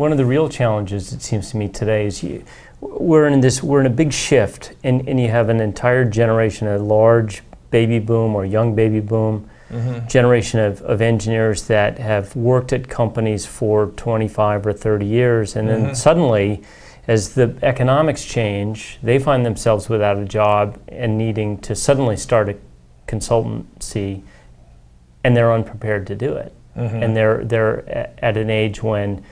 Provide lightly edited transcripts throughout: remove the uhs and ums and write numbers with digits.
one of the real challenges, it seems to me today, is we're in a big shift, and you have an entire generation, a large baby boom or young baby boom, generation of engineers that have worked at companies for 25 or 30 years, and then suddenly, as the economics change, they find themselves without a job and needing to suddenly start a consultancy, and they're unprepared to do it. And they're at an age when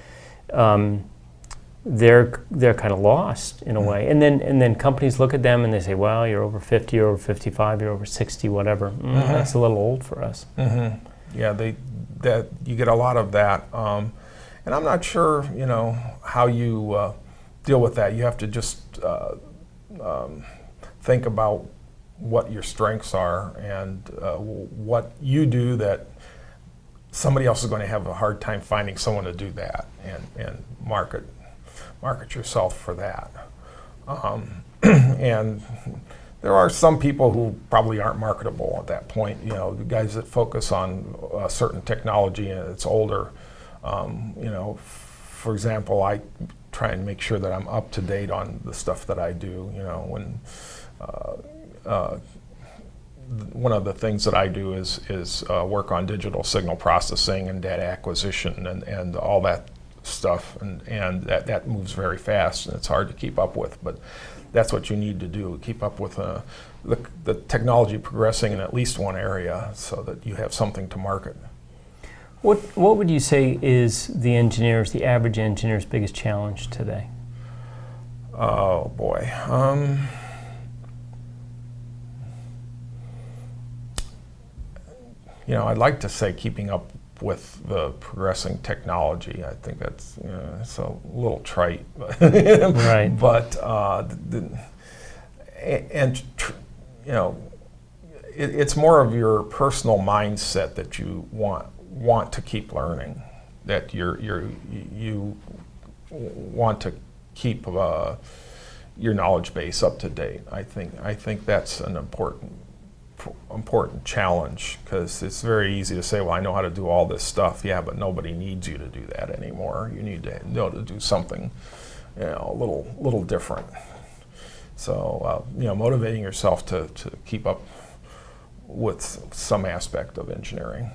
they're kind of lost in a way. And then companies look at them and they say, well, you're over 50, you're over 55, you're over 60, whatever. That's a little old for us. Yeah, that you get a lot of that. And I'm not sure, how you deal with that. You have to just think about what your strengths are and what you do that somebody else is going to have a hard time finding someone to do that, and market yourself for that. And there are some people who probably aren't marketable at that point. The guys that focus on a certain technology and it's older. For example, I try and make sure that I'm up to date on the stuff that I do. When one of the things that I do is work on digital signal processing and data acquisition and all that stuff, and that moves very fast and it's hard to keep up with, but that's what you need to do, keep up with the technology progressing in at least one area so that you have something to market. What would you say is the average engineer's biggest challenge today? Oh boy. I'd like to say keeping up with the progressing technology. I think that's it's a little trite, right? But it's more of your personal mindset that you want to keep learning, that you want to keep your knowledge base up to date. I think that's an important challenge, because it's very easy to say, well, I know how to do all this stuff. Yeah, but nobody needs you to do that anymore. You need to know to do something a little different. So motivating yourself to keep up with some aspect of engineering.